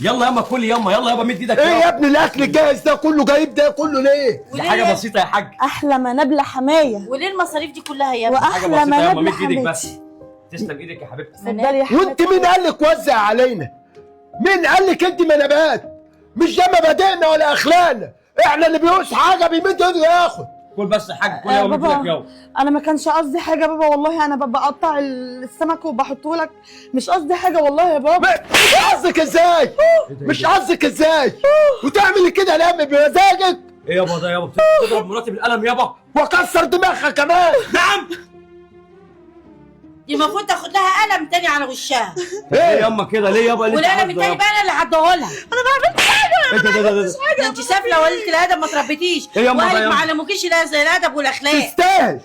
يلا ياما كل ياما، يلا يابا مد ايدك. ايه يا ابني الاكل الجاهز ده كله جايب ده كله ليه؟ دي حاجه بسيطه يا حاج. احلى منابله حمايه. وليه المصاريف دي كلها يا ابني؟ حاجه واحلى بسيطه ياما، منابله مد ايدك بس. حماتي. تسلم ايدك يا حبيبتي. اتفضلي يا حماتي. وانت مين قال لك وزع علينا؟ مين قال لك انت منابات؟ مش ده مبادئنا ولا اخلاقنا، احنا اللي بيعوز حاجه بيمد ايده ياخد. كل بس يا حاج، كل يوم مد ايدك يابا. انا ما كانش قصدي حاجه يا بابا، والله انا بقطع السمك وبحطه لك، مش قصدي حاجه والله يا بابا. مش قصدك ازاي؟ مش قصدك ازاي؟ وتعمل كده لما بمزاجك؟ ايه يابا ده يابا؟ بتضرب مراتي بالقلم يابا؟ واكسر دماغها كمان. نعم. دي المفروض تاخد لها قلم تاني على وشها. ايه ياما كده ليه يابا؟ والقلم التاني بقى انا اللي هديهولها. انا ما عملتش حاجه. ده انت سافله وقلة الادب ما تربيتيش. إيه ياما ده واهلك ياما؟ ما علموكيش الادب والاخلاق. تستاهل.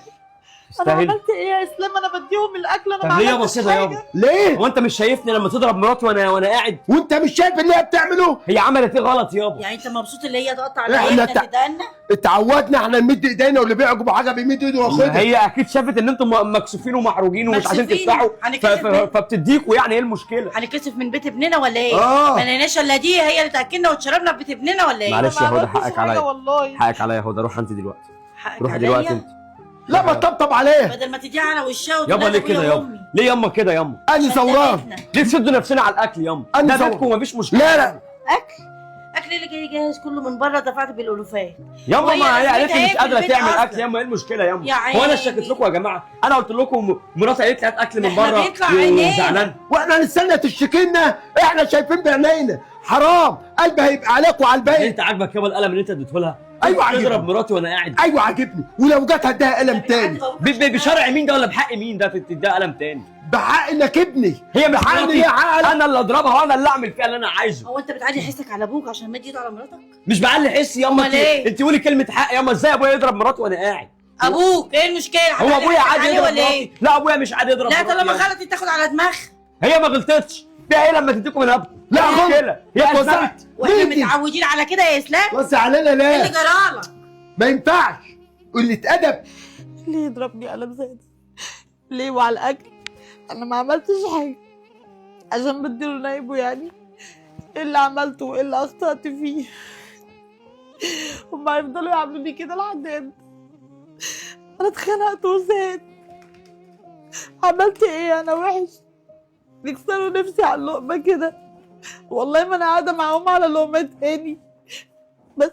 انا عملت ايه يا اسلام؟ انا بديهم الاكل، انا طب ما ليه يا عملتش بسيطه يابا؟ حاجه. ليه؟ هو انت مش شايفني لما تضرب مراتي وانا قاعد؟ وانت مش شايف اللي هي بتعمله؟ هي عملت ايه غلط يابا؟ يعني انت مبسوط اللي هي تقطع احنا على احنا تدقنا؟ اتعودنا احنا نمد ايدينا واللي بيعجبه حاجه بيمد ايده وياخدها. هي اكيد شافت ان انتم مكسوفين ومحروجين ومش عايزين مكسوفين؟ تدفعوا هنكسف فبتديكوا، يعني ايه المشكله؟ هنكسف من بيت ابننا ولا ايه؟ آه. ما لقيناش الا دي هي اللي تاكلنا وتشربنا في بيت ابننا ولا ايه؟ معلش أنا يا ما هدى، عملتش حقك حاجة عليا. والله. حقك عليا يا هدى، روح انت دلوقتي. حقك روحي عليا؟ دلوقتي انت. لا ما تطبطب عليه. بدل ما تديها على وشها وتقول يابا لها ليه أبويا كده يابا؟ وأمي. ليه ياما كده ياما؟ انا زوران. ليه تسدوا نفسنا على الاكل ياما؟ أنا ده بيتكم مفيش مشكله. لا اكل اللي جاي جاهز كله من بره دفعت بالالوفات. ياما وهي ما هي قالت لي لازمتها مش إيه في قادره البيت تعمل أصلاً؟ اكل ياما، ايه المشكله ياما؟ يا هو انا عيني. اشتكيت لكم يا جماعه؟ انا قلت لكم مراتي قالت لي هات اكل من إحنا بره بيطلع عينينا. وزعلان. واحنا نستنى تشتكينا؟ احنا شايفين بعينينا. حرام قلبي هيبقى عليك وعلى الباقي. انت عاجبك يابا القلم اللي انت اديته لها؟ أيوة عاجبني. تضرب مراتي وانا قاعد؟ ايوه عاجبني، ولو جت هديها قلم تاني. بشرع مين ده ولا بحق مين ده تديها قلم تاني؟ بحق انك ابني. هي مش بحق ان مراتي، هي عقل. انا اللي اضربها وانا اللي اعمل فيها اللي انا عايزه. هو انت بتعلي حسك على ابوك عشان مد ايده على مراتك؟ مش بعلي حسي ياما. أمال إيه؟ انت قولي كلمه حق ياما. ازاي ابويا يضرب مراتي وانا قاعد؟ ابوك ايه المشكله؟ هو ابويا عادي عليه يضرب ولا مراتي؟ ايه؟ لا ابويا مش عادي يضرب لا مراتي طالما ياما. غلطت تاخد على دماغها. هي ما غلطتش. فيها ايه لما تديكم من ابوكم؟ لا إيه غلط. المشكله؟ هي وزعت. اسلمت. واحنا مين دي؟ متعودين على كده يا اسلام؟ وزع علينا ايه اللي ليه؟ جرالك؟ ما ينفعش. قلة ادب. ليه يضربني قلم زي ده؟ ليه وعلى الاكل؟ انا ما عملتش حاجه عشان بديله نايبه يعني. ايه اللي عملته وايه اللي اخطأت فيه؟ هما هيفضلوا يعملوني كده لحد امتى؟ انا اتخنقت وزهقت. عملت ايه انا وحش؟ يكسروا نفسي على اللقمه كده. والله ما انا قاعده معاهم على لقمه تاني. بس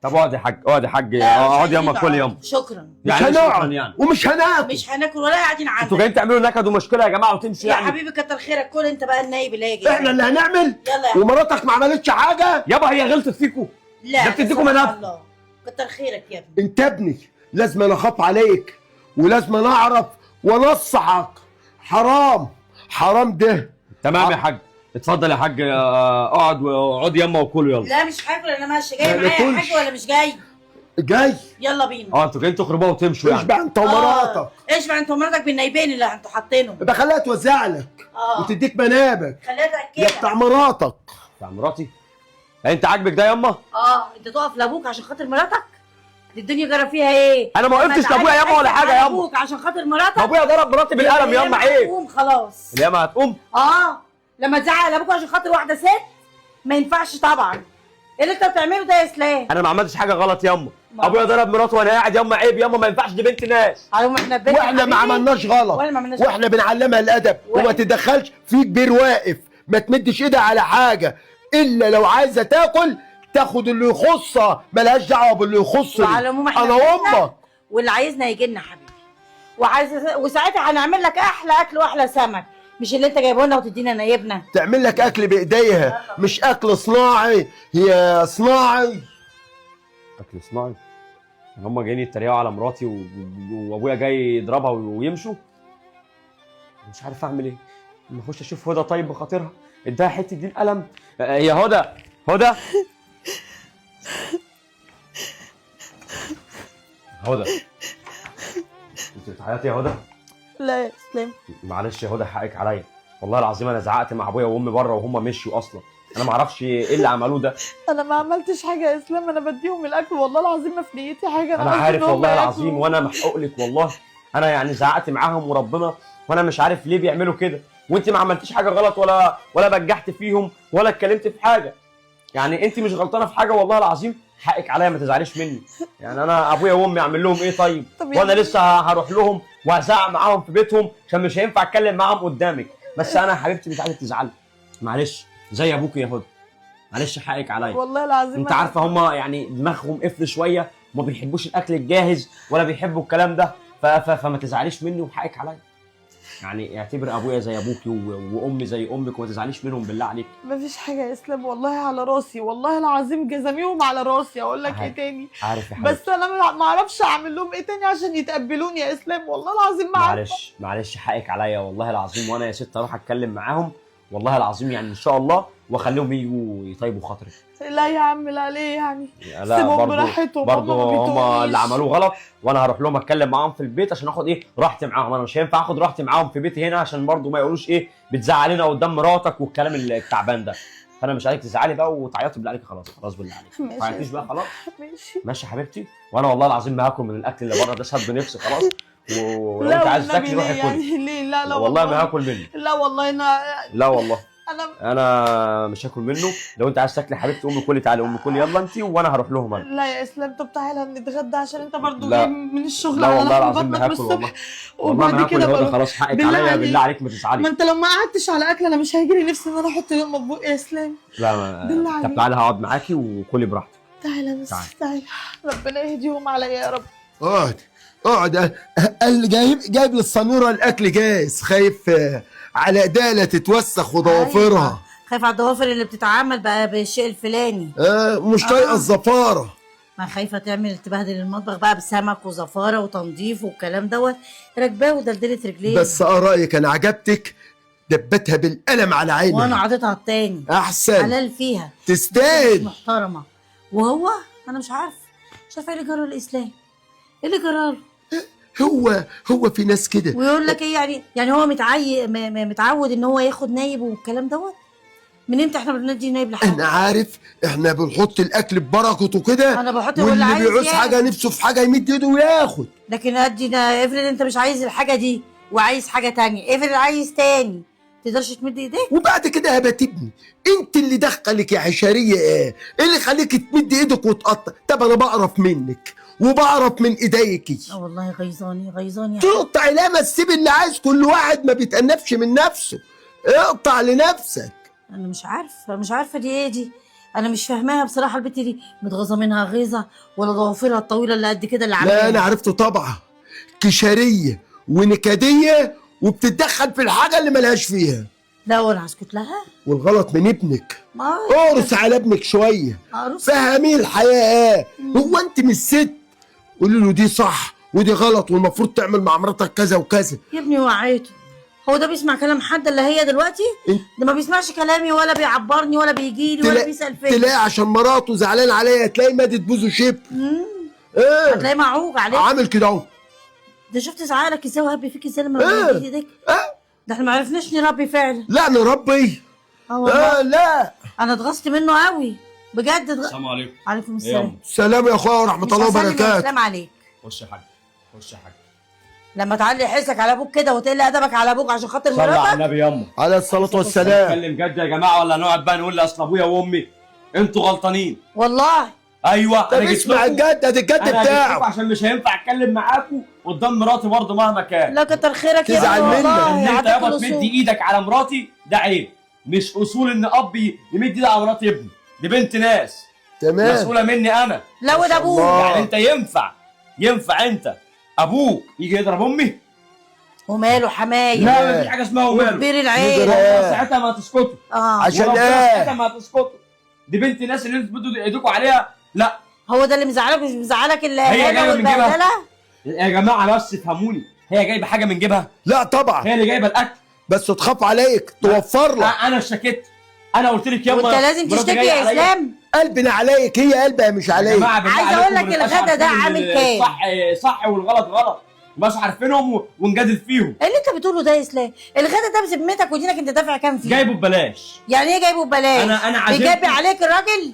طب اقعد يا حاج، اقعد يا حاج، اقعد ياما كل يوم. شكرا. مش يعني إيه شكراً هنقعد يعني؟ ومش هناكل. مش هناكل ولا قاعدين انتوا عندك. جايين تعملوا نكد ومشكله يا جماعه وتمشي يا يعني؟ حبيبي كتر خيرك، كل انت بقى النايب اللي هيجي. احنا اللي هنعمل. يلا يا حبيبي. ومراتك ما عملتش حاجه. يابا هي غلطت فيكم؟ لا ده بتديكم سبحان منافع. الله. كتر خيرك يا ابني. انت ابني، لازم انا اخاف عليك ولازم انا اعرف وانصحك. حرام حرام ده. تمام يا حاج، اتفضل يا حاج. اقعد واقعد ياما وكلوا يلا. لا مش هاكل انا ماشي. جاي ما معايا يا ناكلش. حاج ولا مش جاي؟ جاي. يلا بينا. انتوا جايين تخربوا وتمشوا يعني؟ اشبع انت ومراتك. اشبع انت ومراتك بالنايبين اللي انتوا حاطينهم. يبقى خليها توزع لك وتديك منابك. خليها يا تاكلك. بتاع مراتك. بتاع مراتي؟ انت عاجبك ده ياما؟ انت تقف لابوك عشان خاطر مراتك؟ دي الدنيا جرى فيها ايه؟ انا ما وقفتش لابويا ياما ولا حاجه ياما. ابوك عشان خاطر مراتك؟ ما ابويا ضرب مراتي بالقلم ياما، عيب. هتقوم خلاص. الياما هتقوم؟ لما تزعق لابوك عشان خاطر واحده ست ما ينفعش طبعا. ايه اللي انت بتعمله ده يا اسلام؟ انا ما عملتش حاجه غلط ياما. ابويا ضرب مراته وانا قاعد ياما، عيب ياما، ما ينفعش، دي بنت ناس. احنا بنت واحنا ما عملناش غلط. واحنا ما عملناش واحنا بنعلمها الادب وما تتدخلش. في كبير واقف، ما تمدش ايدها على حاجه الا لو عايزه تاكل تاخد اللي يخصها، ملهاش دعوه باللي يخصني. وعلى العموم احنا انا بيتنا امك. واللي عايزنا يجي لنا حبيبي. وساعتها هنعمل لك احلى اكل واحلى سمك، مش اللي انت جايبه لنا وتدينا نايبنا. تعمل لك اكل بايديها مش اكل صناعي. هي صناعي. اكل صناعي؟ هم جايين يتريقوا على مراتي وابويا جاي يضربها ويمشوا. مش عارف اعمل ايه. لما اخش اشوف هدى طيب بخاطرها اديها حته دين قلم. هي هدى، هدى هدى، انت بتعيطي يا هدى؟ لا يا اسلام. معلش يا هدى، حقك عليا والله العظيم. انا زعقت مع ابويا وامي بره وهم مشيوا اصلا. انا ما اعرفش ايه اللي عملوه ده. انا ما عملتش حاجه يا اسلام، انا بديهم الاكل والله العظيم ما في نيتي حاجه. انا قصدي عارف إن هم والله ياكلوا. العظيم وانا محقوق لك والله. انا يعني زعقت معاهم وربنا وانا مش عارف ليه بيعملوا كده. وانت ما عملتيش حاجه غلط ولا بجحت فيهم ولا اتكلمت في حاجه. يعني انت مش غلطانه في حاجه والله العظيم، حقك عليا ما تزعليش مني. يعني انا ابويا وامي اعمل لهم ايه طيب؟ طب وانا يعني- لسه هروح لهم وهزعق معاهم في بيتهم عشان مش هينفع اتكلم معاهم قدامك. بس انا يا حبيبتي مش عايزك تزعلي، معلش زي ابوك يا هدى، معلش حقك عليا. والله العظيم انت أنا- عارفه هما يعني دماغهم قفل شويه وما بيحبوش الاكل الجاهز ولا بيحبوا الكلام ده، فما تزعليش مني وحقك عليا. يعني اعتبر ابويا زي ابوكي وامي زي امك وما تزعليش منهم بالله عليك. مفيش حاجه يا اسلام، والله على راسي، والله العظيم جزاميهم على راسي. اقول لك ايه عارف. تاني؟ عارف يا حبيبتي. بس انا ما اعرفش اعمل لهم ايه تاني عشان يتقبلوني يا اسلام، والله العظيم ما عارفه. معلش حقك عليا والله العظيم، وانا يا ست اروح اتكلم معاهم والله العظيم يعني ان شاء الله واخليهم يجوا يطيبوا خاطرك. لا يا عم لا، ليه يعني؟ لا سيبهم براحتهم، برضه هما ما هم بيتوقونيش. اللي عملوه غلط، وانا هروح لهم اتكلم معاهم في البيت عشان اخد ايه راحتي معاهم. انا مش هينفع اخد راحتي معاهم في بيتي هنا عشان برضه ما يقولوش ايه بتزعلنا قدام مراتك والكلام التعبان ده. فانا مش عايزك تزعلي بقى وتعيطي بالله عليك، خلاص بالله عليك ما ماشي. تعيطيش بقى خلاص. ماشي. ماشي يا حبيبتي، وانا والله العظيم ما هاكل من الاكل اللي بره ده، سد نفسي خلاص. ولو لا انت عايز والنبي تاكلي روحي ليه كلي. يعني؟ ليه؟ لا والله ما هاكل منه. لا والله لا والله انا انا مش هاكل منه. لو انت عايز تاكلي حبيبتي امي كلي، تعالي امي كلي يلا انت وانا هروح لهم انا. لا يا اسلام، طب تعالى نتغدى عشان انت برضو لا. جاي من الشغل لا على والله لحم العظيم بطنك ما هاكل من الصبح. والله ما وبعد هاكل كده يا هدى، بقول خلاص حقك بالله عليا عليك. بالله عليك ما ما تزعلي. انت لو ما قعدتش على اكل انا مش هيجري نفسي ان انا احط يوم بقي يا اسلام. لا بالله طب عليك. تعالى هقعد معاكي وكلي براحتك. تعالى بس تعال. تعالى، ربنا يهديهم عليا يا رب. اقعد. اللي جايب للصنوره الاكل جاهز، خايف على ايديها لا تتوسخ وضوافرها. خايف على الضوافر اللي بتتعمل بقى بالشيء الفلاني. مش طايقه الزفاره. ما خايفه تعمل تبهدل المطبخ بقى بسمك وزفاره وتنظيف والكلام دوت، راكباه ودلدلت رجليه. بس رايك انا عجبتك، دبتها بالقلم على عينها. وانا عطيتها التاني احسن، حلال فيها، مش تستاهل. محترمه. وهو انا مش عارفه ايه اللي جرى الاسلام، ايه اللي جرى له؟ هو في ناس كده. ويقول لك ايه يعني هو متعود ان هو ياخد نايب والكلام دوت. من امتى احنا بندي نايب لحد؟ انا عارف، احنا بنحط الاكل ببركته كده. انا بحط واللي واللي عايز بيعوز ياخد. حاجه نفسه في حاجه يمد ايده وياخد. لكن افرض انت مش عايز الحاجه دي وعايز حاجه تانية، افرض عايز تاني تقدرش تمد ايديك. وبعد كده هبتبني انت اللي دخلك يا حشريه. ايه اللي خليك تمد ايدك وتقطع؟ طب انا بعرف منك وبعرف من ايديكي. والله غيظاني تقطع لا، ما تسيب اللي عايز، كل واحد ما بيتأنفش من نفسه. اقطع لنفسك. انا مش عارفه دي ايه دي. انا مش فاهماها بصراحه. البت دي متغاظه منها غيظه ولا ضوافرها الطويله اللي قد كده اللي عاملاها؟ لا انا عرفته طبعا، كشريه ونكديه وبتتدخل في الحاجه اللي ملهاش فيها. لا ولا هسكت لها. والغلط من ابنك. ما اقرص على ابنك شويه، أقرص؟ فهميه الحياه ايه. هو انت مش ست؟ قولي له دي صح ودي غلط والمفروض تعمل مع مراتك كذا وكذا. يا ابني وعيته، هو ده بيسمع كلام حد اللي هي دلوقتي؟ ده ما بيسمعش كلامي ولا بيعبرني ولا بيجيلي ولا بيسأل فيا. تلاقي عشان مراته زعلان عليا، تلاقي مادت بوزه شبر. هتلاقيه معوج عليك. عامل كده اهو. ده شفت زعلك ازاي وهبي فيك ازاي لما ربنا يدي ايديك؟ ده احنا ما عرفناش نربي فعلا. لا نربي. والله لا انا اتغصت منه قوي بجد. السلام عليكم. عليكم السلام. سلام يا اخويا ورحمه الله وبركاته. السلام عليك. خش يا حاج، خش يا حاج. لما تعلي حسك على ابوك كده وتقل ادبك على ابوك عشان خاطر صلى على مراتك. النبي يما. على الصلاه والسلام. نتكلم جد يا جماعه ولا نقعد بقى نقول اصل ابويا وامي انتوا غلطانين؟ والله ايوه طب انا جيت اسمع لكم. الجد، ده الجد انا جيت لكم بتاعه. عشان مش هينفع اتكلم معاكم قدام مراتي برضه مهما كان. لا كتر خيرك يا تزعل ابني منك. والله. ان انت يعطيك يابا تمد الأصول. ايدك على مراتي ده عيب، مش اصول ان اب يمد ايده على مرات ابنه. دي بنت ناس تمام. مسؤوله مني انا. لا وده ابوك. يعني انت ينفع انت ابوك يجي يضرب امي؟ وماله حمايه. لا ما فيش حاجه اسمها وماله. وكبير العيله. يجرى. ساعتها ما تسكتوا. عشان ولو ايه؟ ساعتها ما تسكتوا. دي بنت ناس اللي انتوا بدوا ايديكوا عليها. لا هو ده اللي مزعلك؟ مش مزعلك الا هي الاهانه جايبة من جيبها. والبهدله؟ يا جماعه بس افهموني، هي جايبه حاجه من جيبها؟ لا طبعا، هي اللي جايبه الاكل. بس تخاف عليك توفر لك. انا اشتكيت، انا قلت لك ياما وانت لازم مراتي تشتكي جاية يا عليا. اسلام. قلبنا عليك، هي قلبها مش يا عليك. جماعه بالله عايزة عليكم أقول لك ما نبقاش الغدا ده عارفين عامل إن كام؟ الصح صح والغلط غلط، مش عارفينهم ونجادل فيهم. ايه اللي انت بتقوله ده يا اسلام؟ الغدا ده بذمتك ودينك انت دافع كام فيه؟ جايبه ببلاش. يعني ايه جايبه ببلاش؟ أنا عزمت- بيجابي عليك الراجل؟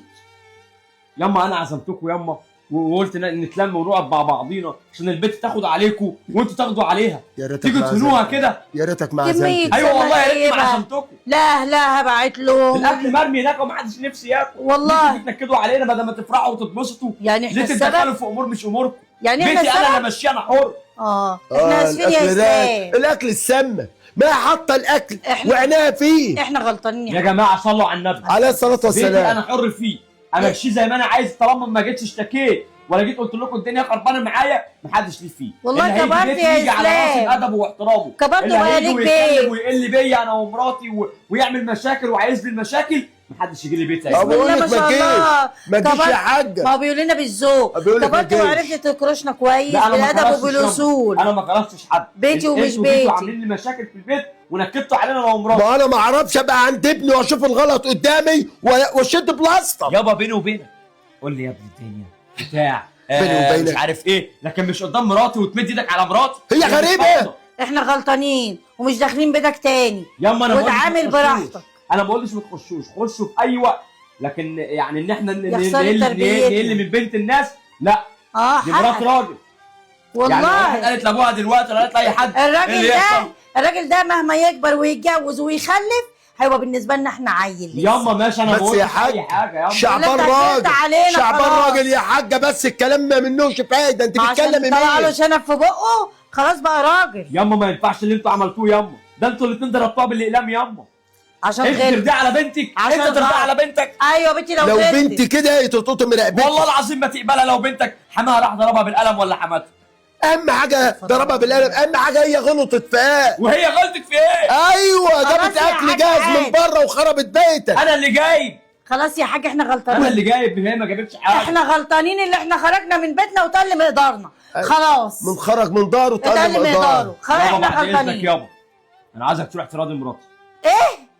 ياما انا عزمتكم ياما وقلت نتلم ونقعد مع بعضينا عشان البت تاخد عليكم وانتوا تاخدوا عليها. يا ريتك تيجوا ما تهنوها عزمت. كده. يا ريتك ما كمية عزمت. ايوه والله يا ريت ما طيبة. عزمتكم. لا هبعت له. الاكل مرمي هناك ومحدش نفسي ياكل. والله. انتوا بتنكدوا علينا بدل ما تفرحوا وتتبسطوا. يعني احنا ليه تتدخلوا السبب؟ في امور مش اموركم؟ يعني احنا بيتي انا السبب؟ اللي ماشيه، انا حر. احنا اسفين يا الأكل ده، اسلام. الاكل السمه ما حاطه الاكل إحنا- وعينيها فيه. احنا غلطانين يا جماعه صلوا على النبي. عليه الصلاه بيتي والسلام. انا حر فيه، امشيه زي ما انا عايز طالما ما جيتش اشتكيت ولا جيت قلت لكم الدنيا خربانه معايا، محدش ليه فيه. والله اللي هيجي كبرت بيتي يا يجي على راس إسلام. الادب واحترامه. كبرت اللي وبقى هيجي ليك ويتكلم بيت. ويقل بيا انا ومراتي ويعمل مشاكل وعايز لي المشاكل، محدش يجي لي بيتي. أبو- بقول الله لك ما شاء ما تجيش. الله. ما تجيش يا كبرت. حاجة. ما هو بيقول لنا بالذوق. بيقول لك ما كبرت تجيش. وعرفت تكرشنا كويس لا انا ما بالادب خرجتش وبالاصول. انا ما خرجتش حد. بيتي ومش انتوا بيتي. جيتوا عاملين لي مشاكل في البيت ونكدتوا علينا انا ومراتي. ما انا ما اعرفش ابقى عند ابني واشوف الغلط قدامي واشد بلاستر. يابا بيني وبينك قول لي يا ابن الدنيا بتاع بيني وبينك. مش عارف ايه، لكن مش قدام مراتي وتمد ايدك على مراتي. هي مش غريبة. قصدك. احنا غلطانين ومش داخلين بيتك تاني. ياما انا ما قلتش واتعامل ما تخشوش. براحتك. انا ما بقولش ما تخشوش، خشوا في اي وقت، لكن يعني ان احنا يخسر تربيتنا. نقل من بنت الناس لا. دي مرات حقك. راجل. يعني لو واحد والله قالت لابوها دلوقتي ولا قالت لاي حد إيه الراجل اللي ده يحصل؟ الراجل ده مهما يكبر ويتجوز ويخلف هيبقى بالنسبه لنا احنا عيل لسه. ياما ماشي انا بس بقول يا اي حاج، حاجه ياما. شعبان اللي انت راجل. كدبت علينا شعبان خلاص. راجل يا حاجه، بس الكلام ما منوش فايده. انت بتتكلمي عشان طلع له مين؟ شنب في بقه خلاص بقى راجل. ياما ما ينفعش اللي انتوا عملتوه ياما، ده انتوا الاثنين ضربتوها بالاقلام ياما. عشان انت غير. ترضي على بنتك، عشان انت ترضي غلط. على بنتك. ايوه بنتي لو لو غلطت. بنتي كده يتطوط رقبتي. والله العظيم ما تقبلها لو بنتك حماها راح ضربها بالقلم ولا حماتها. اهم حاجه ضربها بالقلم، اهم حاجه هي غلطت في ايه؟ وهي غلطت في ايه؟ ايوه خلاص جابت يا اكل حاج جاهز من عادي. بره وخربت بيتك. انا اللي جايب، خلاص يا حاج احنا انا غلطانين. اللي جايب، هي ما جابتش حاجه. احنا غلطانين اللي احنا خرجنا من بيتنا وتقل مقدارنا. خلاص من خرج من داره اتقل طالب مقداره. مقدار. خلاص يابا احنا بعد اذنك غلطانين. يابا، انا عايزك تروح تراضي مراتي. ايه؟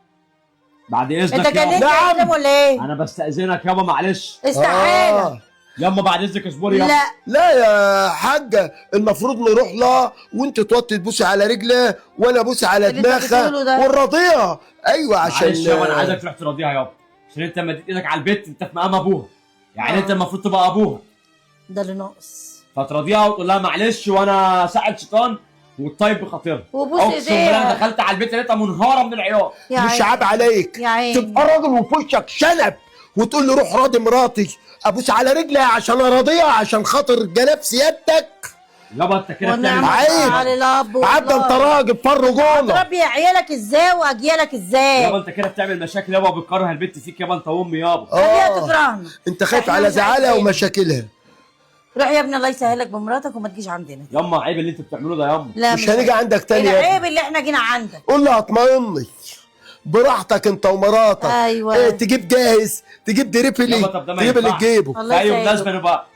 بعد انت اذنك كلمت يابا. نعم. اسلام ولا ايه؟ انا بستاذنك يابا معلش. استحاله. ياما بعد اذنك اصبري يابا. لا لا يا حاجة، المفروض نروح لها وانت توطي تبوسي على رجلها وانا ابوسي على اللي انت دماغها بتقوله ده. ونراضيها. ايوه عشان معلش يابا انا عايزك تروح تراضيها يابا، عشان انت مديت ايدك على البيت، انت في مقام ابوها، يعني انت المفروض تبقى ابوها، ده اللي ناقص. فتراضيها وتقول لها معلش وانا ساعد شيطان وتطيب بخاطرها. وبوس اقسم بالله انا ايديها. دخلت على البيت لقيتها منهاره من العياط. يا مش عيني. عيب عليك يا عيني. تبقى راجل وفي وشك شنب وتقول لي روح راضي مراتي، ابوس على رجلها عشان اراضيها عشان خاطر جناب سيادتك. يابا انت كده ونعم بتعمل عيب. على الاب والله. عبد انت راجل فر جوله. تربي عيالك ازاي واجيالك ازاي؟ يابا انت كده بتعمل مشاكل يابا وبتكره البت فيك يابا، انت امي يابا. خليها تكرهنا. انت خايف احنا على مش زعلها عايزين. ومشاكلها. روح يا ابني الله يسهلك بمراتك وما تجيش عندنا. ياما عيب اللي انت بتعمله ده ياما. لا مش هنيجي عندك تاني يا ابني. العيب اللي احنا جينا عندك. قول لها اطمئني براحتك انت ومراتك. ايوه. ايه تجيب جاهز، تجيب دريبلي، يابا طب ده ما تجيب اللي ينفعش. تجيبه. الله ايوه يسهلك. لازم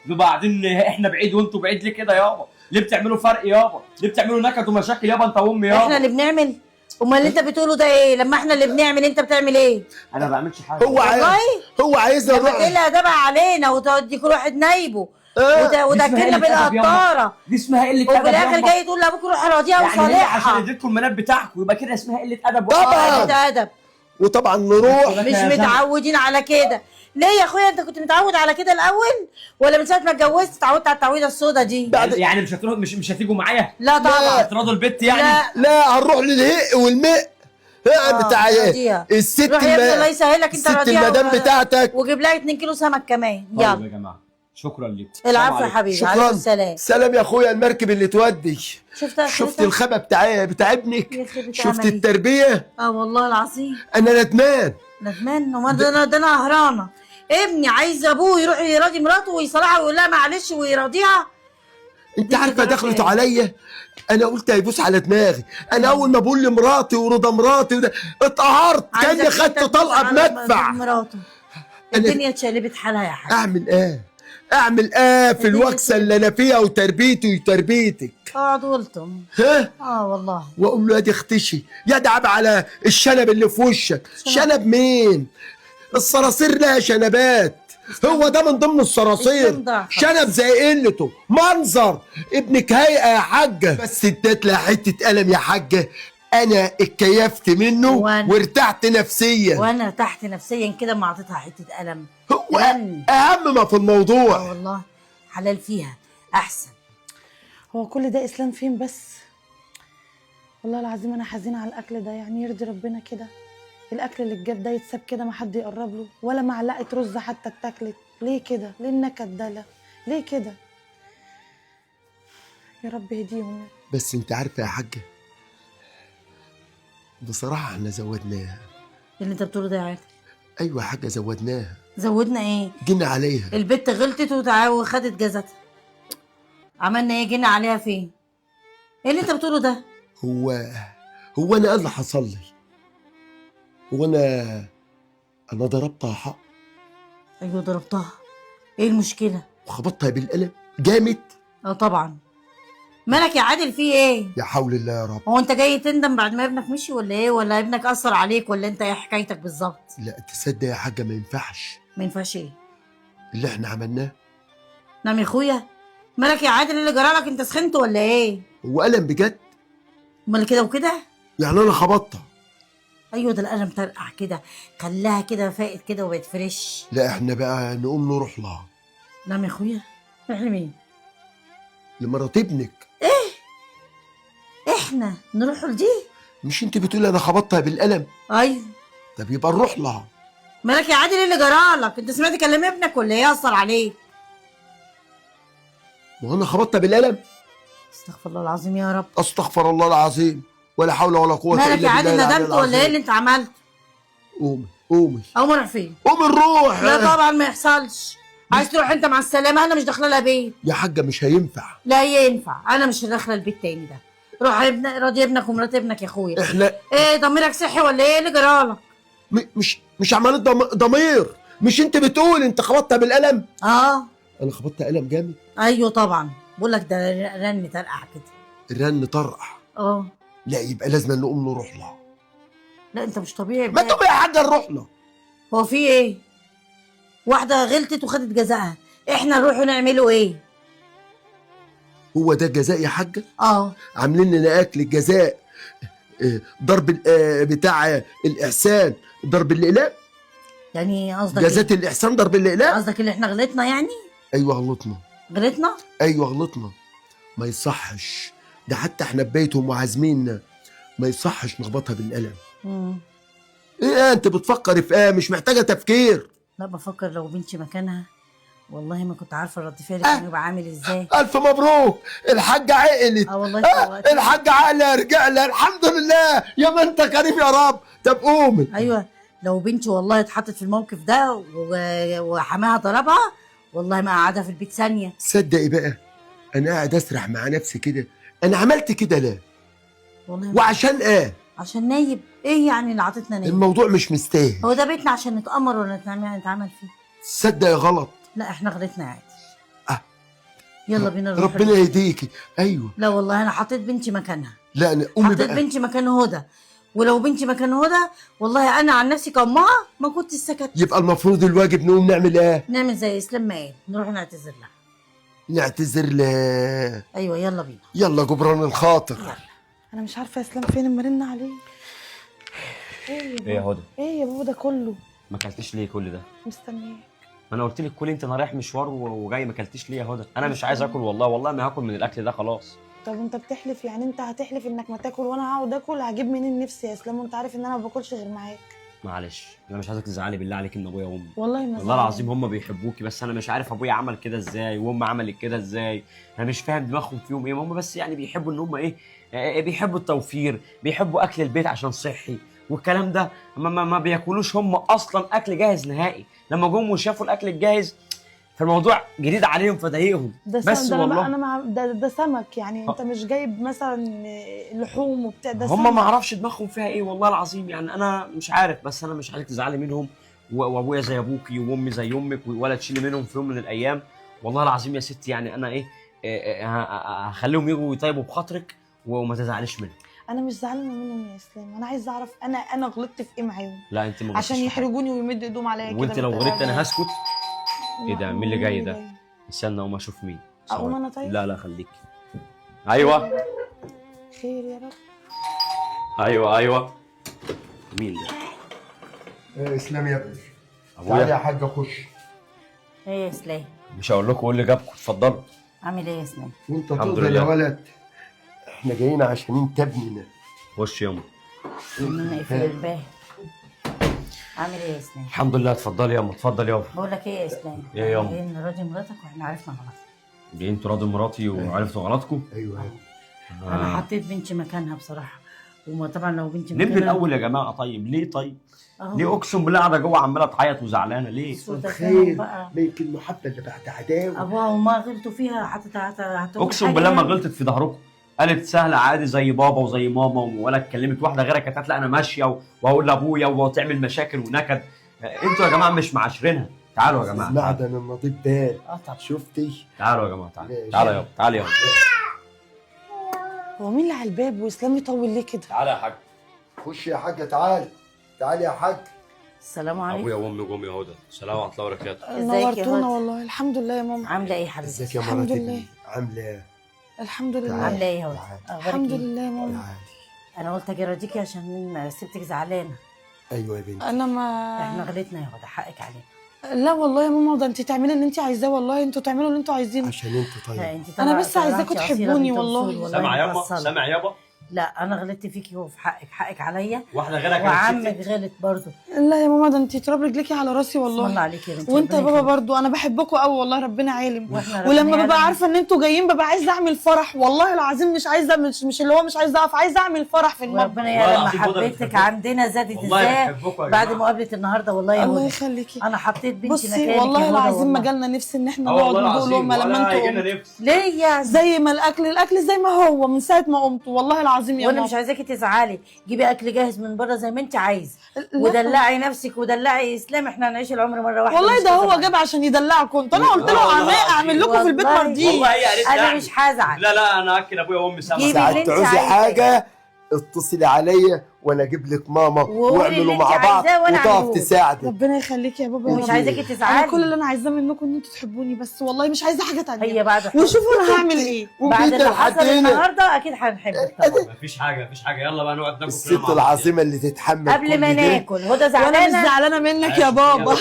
نبقى قاعدين احنا بعيد وانتوا بعيد ليه كده يابا؟ ليه بتعملوا فرق يابا؟ ليه بتعملوا نكد ومشاكل يابا انت وامي يابا؟ احنا اللي بنعمل. امال اللي انت بتقوله ده ايه؟ لما احنا اللي بنعمل انت بتعمل ايه؟ انا ما بعملش حاجه. هو عايز والله؟ هو عايزنا لما نروح. تقلها دبع علينا وتودي كل واحد نايبه اه. وتاكلنا بالقطاره دي اسمها قله وفي ادب الاخر يابا. جاي تقول لابوك روح راضيها يعني هي عشان وصالحها. اديتكم المناب بتاعكم يبقى كده اسمها قله ادب. طبعا. ده ادب. وطبعا نروح. لك مش يا زلمة. متعودين على كده. ليه يا اخويا انت كنت متعود على كده الاول ولا من ساعه ما اتجوزت اتعودت على التعويضه السودا دي؟ يعني مش هتروح مش هتيجوا معايا؟ لا طبعا. هتراضوا البت يعني؟ لا. لا هنروح للهق والمق. بتاع راضيها. الست روح يا ابني الله يسهلك انت الست راضيها المدام بتاعتك. وجيب لها 2 كيلو سمك كمان. طيب يا يلا جماعه شكرا لكم. العفو يا حبيبي عليكم السلام. سلام يا اخويا المركب اللي تودي. شفت شفت الخبا بتاع ابنك؟ يخرب بيت شفت عملي. التربيه؟ اه والله العظيم انا ندمان. ندمان. وما ده انا قهرانه. ابني عايز ابوه يروح يراضي مراته ويصالحها ويقول لها معلش ويراضيها. انت دي عارفه درجة دخلت ايه؟ عليا، انا قلت هيبوس على دماغي. انا اول ما بقول لمراتي ورضا مراتي اتقهرت كاني عايزك خدت انت طلقه تبص على بمدفع. مراته. الدنيا اتشقلبت حالها يا حاج. اعمل ايه؟ اعمل ايه في الوكسه اللي انا فيها وتربيتي وتربيتك؟ اقعد قلتم. ها؟ والله. واقول له يا دي اختشي يا دعب على الشنب اللي في وشك. شنب مين؟ الصراصير لها شنبات، هو ده من ضمن الصراصير. استمتع. شنب زي قلته منظر. ابنك هيئه يا حاجه، بس اديت لها حته قلم يا حاجه. انا اتكيفت منه وارتحت نفسيا. وانا ارتحت نفسيا كده ما اعطيتها حته قلم. هو لن. اهم ما في الموضوع. والله حلال فيها احسن. هو كل ده اسلام فين بس؟ والله العظيم انا حزينه على الاكل ده، يعني يرضي ربنا كده الاكل اللي اتجاب ده يتساب كده ما حد يقرب له، ولا معلقه رز حتى اتاكلت؟ ليه كده؟ ليه النكد ده؟ ليه كده؟ يا رب يهديهم. بس انت عارفه يا حاجه، بصراحه احنا زودناها. اللي انت بتقوله ده يا عادل؟ ايوه يا حاجه زودناها. زودنا ايه؟ جينا عليها. البت غلطت وخدت جزتها. عملنا ايه؟ جينا عليها فين؟ ايه اللي انت بتقوله ده؟ هو انا ايه اللي حصل لي؟ هو انا ضربتها حق. ايوه ضربتها. ايه المشكله؟ وخبطتها بالقلم جامد. اه طبعا. مالك يا عادل في ايه؟ يا حول الله يا رب. هو انت جاي تندم بعد ما ابنك مشي ولا ايه؟ ولا ابنك اثر عليك ولا انت ايه حكايتك بالظبط؟ لا تصدق يا حاجه، ما ينفعش ما ينفعش ايه؟ اللي احنا عملناه. نعم يا اخويا. مالك يا عادل؟ اللي جرالك؟ انت سخنت ولا ايه؟ هو قلم بجد؟ امال كده وكده؟ يعني انا خبطتها؟ ايوه ده القلم ترقع كده، خلاها كده فاقت كده وبقت فريش. لا احنا بقى نقوم نروح لها. نعم يا اخويا. روح لمين؟ لمرات ابنك. احنا نروح لدي؟ مش انت بتقولي انا خبطتها بالقلم؟ ايوه. طب يبقى نروح لها. مالك يا عادل؟ ايه اللي جرالك؟ انت سمعت كلام ابنك ولا ايه اثر عليك؟ وانا خبطتها بالقلم؟ استغفر الله العظيم يا رب. استغفر الله العظيم، ولا حول ولا قوه الا مالك بالله. يا عادل؟ العلي ندمت ولا ايه العظيم. اللي انت عملته؟ قومي او نروح فين؟ قومي نروح. لا طبعا ما يحصلش. عايز تروح انت مع السلامه، انا مش داخله لها بيت. يا حاجه مش هينفع. لا ينفع، انا مش داخله البيت تاني ده. روح راضي ابنك ومرات ابنك يا اخويا. احنا ايه ضميرك صحي ولا ايه اللي جرالك؟ مش عملت ضمير. مش انت بتقول انت خبطتها بالقلم؟ اه. انا خبطتها قلم جامد. ايوه طبعا، بقول لك ده رن ترقع كده. الرن طرقع. اه. لا يبقى لازم نقوم نروح لها. لا انت مش طبيعي ما بجد. تقوم يا حاجه نروح لها. هو في ايه؟ واحده غلطت وخدت جزاءها، احنا نروح نعمله ايه؟ هو ده الجزاء يا حاجه؟ اه. عاملين لنا اكل الجزاء. ضرب بتاع الاحسان، ضرب الاقلام. يعني قصدك جزاة إيه؟ الاحسان ضرب الاقلام. قصدك اللي احنا غلطنا يعني؟ ايوه غلطنا. غلطنا؟ ايوه غلطنا. ما يصحش ده، حتى احنا ببيتهم وعازميننا ما يصحش نخبطها بالقلم. ايه انت بتفكر في ايه؟ مش محتاجه تفكير. لا بفكر لو بنتي مكانها والله ما كنت عارفه رد فعلي كان يبقى عامل ازاي. الف مبروك، الحاجه عقلت. والله الحاجه عقلها رجع لها الحمد لله. يا ما انت كريم يا رب. طب قومي. ايوه لو بنتي والله اتحطت في الموقف ده وحماها ضربها والله ما قعدها في البيت ثانيه. تصدقي بقى انا قاعد اسرح مع نفسي كده، انا عملت كده ليه؟ والله وعشان ايه؟ عشان نايب. ايه يعني اللي عطتنا نايب؟ الموضوع مش مستاهل. هو ده بيتنا عشان نتأمر ولا نتعمل فيه؟ تصدقي غلط. لا احنا غلطنا عادي. يلا بينا نروح ربنا يهديكي. ايوه. لا والله انا حطيت بنتي مكانها. لا انا قومي حطيت بقى. بنتي مكان هدى، ولو بنتي مكان هدى والله انا عن نفسي كأمها ما كنت سكت. يبقى المفروض الواجب نقوم نعمل ايه؟ نعمل زي اسلام ما قال، نروح نعتذر لها. نعتذر له. ايوه يلا بينا. يلا جبران الخاطر. يلا. انا مش عارفه اسلام فين، اما رن عليه. ايه يا هدى؟ ايه يا بابا ده كله؟ ما اكلتيش ليه كل ده؟ مستنياك. ما انا قلت لك كل انت، انا رايح مشوار وجاي، ما اكلتيش ليه يا هدى؟ انا مش عايز اكل والله ما هاكل من الاكل ده خلاص. طب انت بتحلف؟ يعني انت هتحلف انك ما تاكل وانا هقعد اكل؟ هجيب منين نفسي يا اسلام وانت عارف ان انا ما باكلش غير معاك. معلش انا مش عايزك تزعلي بالله عليك من ابويا وامي. والله ما والله زعلان. العظيم هم بيحبوكي، بس انا مش عارف ابويا عمل كده ازاي وام عملت كده ازاي. انا مش فاهم دماغهم فيهم ايه. هم بس يعني بيحبوا ان هم ايه، بيحبوا التوفير، بيحبوا اكل البيت عشان صحي والكلام ده. ما بياكلوش هم اصلا اكل جاهز نهائي. لما جم وشافوا الاكل الجاهز فالموضوع جديد عليهم فضايقهم. بس ده والله انا ده سمك يعني. انت مش جايب مثلا لحوم وبتاع؟ ده سمك. هم ما اعرفش دماغهم فيها ايه والله العظيم. يعني انا مش عارف، بس انا مش عايزك تزعلي منهم. وابويا زي ابوكي وامي زي امك، ولا تشيلي منهم في يوم من الايام. والله العظيم يا ستي يعني انا ايه، هخليهم يجوا يطيبوا بخاطرك وما تزعليش منهم. انا مش زعلانه منهم يا اسلام، انا عايزه اعرف انا غلطت في ايه معاهم. لا انت ما عشان غلطتيش في حاجة. يحرجوني ويمدوا ايدهم عليا كده. وانت لو غلطت انا هسكت. ايه ده؟ مين اللي جاي ده؟ جاي؟ استنى اقوم اشوف مين. اقوم انا طيب؟ لا خليك. ايوه خير يا رب. ايوه مين ده؟ اسلام يا ابني. ابويا. تعالى يا حاج خش. ايه يا اسلام؟ مش هقول لكم ايه اللي جابكم، اتفضلوا. عامل ايه يا اسلام؟ وانت الحمد تقدر يا لله. ولد، احنا جايين عشان انت ابننا. خش ياما. مننا اقفل الباب. عامل ايه يا اسلام؟ الحمد لله. اتفضلي ياما، اتفضل ياما. بقول لك ايه يا اسلام؟ ايه ياما؟ جايين نراضي مراتك واحنا عرفنا غلطنا. جايين تراضوا مراتي وعرفتوا غلطكم؟ ايوه انا حطيت بنتي مكانها بصراحه، وما طبعا لو بنتي ليه من مكانها الاول يا جماعه؟ طيب ليه؟ طيب أهو. ليه؟ اقسم بالله قاعده جوه عماله تعيط وزعلانه ليه؟ سوء تفاهم خير، بقى. ما يمكن المحبه اللي بعد عداوه. ابوها وما غلطوا فيها هتقول اقسم حاجة بالله ما يعني. غلطت في ظهركم. قالت سهله عادي زي بابا وزي ماما، ولا اتكلمت. واحده غيرها كانت قالت لا انا ماشيه وهقول لابويا وتعمل مشاكل ونكد. انتوا يا جماعه مش معاشرينها. تعالوا يا جماعه، تعالوا. معدن النظيف بال. طبعا. شفتي؟ تعالوا يا جماعه، تعالوا ماشي. تعالوا يابا، تعالوا يابا. هو مين اللي على الباب واسلام يطول ليه كده؟ تعالى يا حاج. خش يا حاجه، تعالي تعالي يا حاج. السلام عليكم. ابويا وامي جم يا هدى. السلام ورحمه الله وبركاته. ازيك يا نورتونا هدى؟ والله. الحمد لله يا ماما. عامله ايه يا حبيبتي؟ ازيك يا الحمد مرات لله. ابني؟ عامله ايه؟ الحمد لله. تعالى. عامله ايه يا هدى؟ تعالى. اخبارك الحمد ايه؟ لله يا ماما. تعالي. انا قلت اجي اراضيكي عشان سبتك زعلانه. ايوه يا بنتي. انا احنا ما غلطنا يا هدى، حقك علينا. لا والله يا ماما، ده انت تعملي اللي انت عايزاه. والله انتوا تعملوا اللي انتوا عايزينه. عشان انت لا طيب. انت أنا بس طلعتي عايزاكوا أصيلة تحبوني بنت والله. أصول، سامع يابا، مفصلة. سامع يابا. لا انا غلطت فيكي وفي حقك عليا. واحده غيرها كانت وعمك ست. غلط برضه. لا يا ماما، ده انت تراب رجليكي على راسي بسم الله والله. عليك يا بنتي. وانت يا ربنا بابا يخليك. برضو، انا بحبكوا قوي والله، ربنا عالم. واحنا ربنا ولما يعلم. ببقى عارفه ان انتوا جايين ببقى عايزه اعمل فرح. والله العظيم مش عايزه، مش اللي هو مش عايزه اقف، عايزه اعمل فرح في المطبخ. وربنا يعلم العظيم هدى محبتك بتحبكم. عندنا زادت والله ازاي بحبكم يا بعد جماعة. مقابله النهارده. والله يا الله هدى يخليكي. انا حطيت بنتي بصي مكانك والله يا هدى العظيم ما والله. جالنا نفس ان احنا اه نقعد والله ندوق العظيم، لقمه لما ولا انتوا هيجينا قمتوا. نفس. ليه يعني؟ زي ما الاكل زي ما هو من ساعه ما قمتوا. والله العظيم يا وانا ماما. مش عايزاكي تزعلي، جيبي اكل جاهز من بره زي ما انت عايزه، لا. ودلعي نفسك ودلعي اسلام. احنا هنعيش العمر مره واحده. والله مش ده كذا هو مرة. جاب عشان يدلعكم انتوا. انا قلت له والله العظيم. اعمل لكم في البيت والله. مرضيه. والله هي قالت انا لي مش هزعل. لا لا، انا اكل ابويا وامي سامع. جيبي اللي ساعات انت تعوزي عايزاه. حاجه اتصلي عليا وانا اجيب لك ماما وقولي اللي واعملوا انت مع بعض عايزاه وأنا وتقف أعمله. تساعدك. ربنا يخليك يا بابا يا ومش رب. عايزاكي انا تزعلي. كل اللي انا عايزاه منكم ان انتوا تحبوني بس. والله مش عايزه حاجه تانية. هي بعد وشوفوا انا هعمل ايه. بعد وجيت اللي حصل لحد هنا النهارده اكيد هنحبك طبعا. مفيش حاجه، مفيش حاجه. يلا بقى نقعد ناكل الست كلنا مع بعض. العظيمه اللي تتحمل قبل ما كل ده. ناكل هدى وانا مش زعلانه. زعلانه منك يا بابا.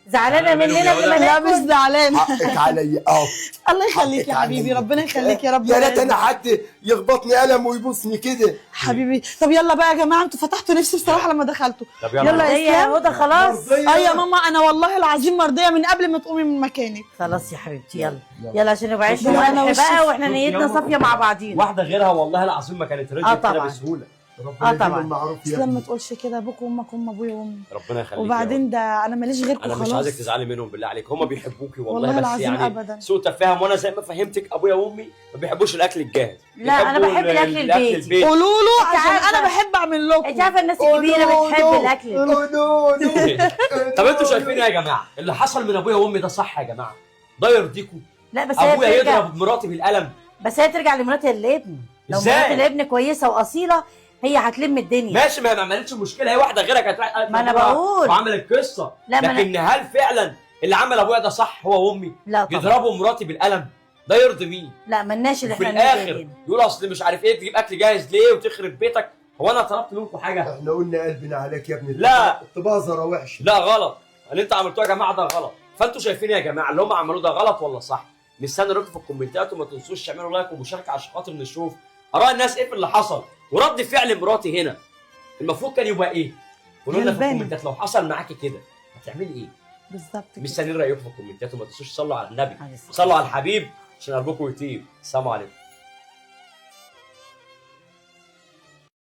زعلانه مننا قبل ما لا مش ناكل. زعلانه. حقك عليا. الله يخليك يا حقك حبيبي. عليا. ربنا يخليك يا رب. يا ريت انا حد يخبطني قلم ويبوسني كده. حبيبي. طب يلا بقى يا جماعه، انتوا فتحتوا نفسي بصراحه لما دخلتوا. طب يلا يلا. يا هي اسلام. هدى خلاص. اه يا ماما، انا والله العظيم مرضيه من قبل ما تقومي من مكانك. خلاص يا حبيبتي يلا يلا عشان نبقى عيش ربنا وملح يوفقك. بقى واحنا شوف نيتنا يلا. صافيه مع بعضينا. واحده غيرها والله العظيم ما كانت رجعت كده طبعا. بسهوله. ربنا يديم طبعا. المعروف يا اسلام ما ابني. تقولش كده. ابوك وامك هم ابويا وامي. ربنا يخليك. وبعدين ده انا ماليش غيركم انا خلاص. مش عايزك تزعلي منهم بالله عليك، هم بيحبوكي والله. والله بس العظيم يعني أبداً. سوء تفاهم. وانا زي ما فهمتك ابويا وامي ما بيحبوش الاكل الجاهز. لا، أنا بيحبوا بحب الأكل البيتي. البيت. قولوا له انت عشان عارفة. انا بحب اعمل لكم. انت عارفه الناس الكبيره بتحب الاكل. طب انتوا شايفين ايه يا جماعه؟ اللي حصل من ابويا وامي ده صح يا جماعه؟ ده يرضيكم؟ لا بس هي ابويا ترجع، يضرب مراتي بالقلم؟ بس هي ترجع لمرات الابن. لو ازاي؟ مرات الابن كويسه واصيله هي هتلم الدنيا. ماشي، ما هي ما عملتش مشكله. هي واحده غيرها كانت رايحة ما أنا أبوها بقول. وعملت قصه. لا، ما لكن هل فعلا اللي عمل ابويا ده صح هو وامي؟ لا طبعا. يضربوا مراتي بالقلم؟ ده يرضي مين؟ لا ملناش اللي وفي احنا الاخر نعمله. يقول اصل مش عارف ايه، تجيب اكل جاهز ليه وتخرب بيتك؟ هو انا طلبت منكم حاجه؟ احنا قلنا قلبنا عليك يا ابني. لا. الطبازره وحشه. لا غلط. اللي انتوا عملتوه يا جماعه ده غلط. فانتوا شايفين ايه يا جماعه؟ اللي هم عملوه ده غلط ولا صح؟ مستني رايكم في الكومنتات، وما تنسوش تعملوا لايك ومشاركه عشان خاطر نشوف اراء الناس ايه في اللي حصل، ورد فعل مراتي هنا المفروض كان يبقى ايه؟ قولوا لنا في غلبانة. الكومنتات لو حصل معاكي كده هتعملي ايه؟ بالظبط كده. مستنيين رايكم في الكومنتات، وما تنسوش تصلوا على النبي، عليه الصلاة صلوا على الحبيب عشان قلبكم يطيب. السلام عليكم.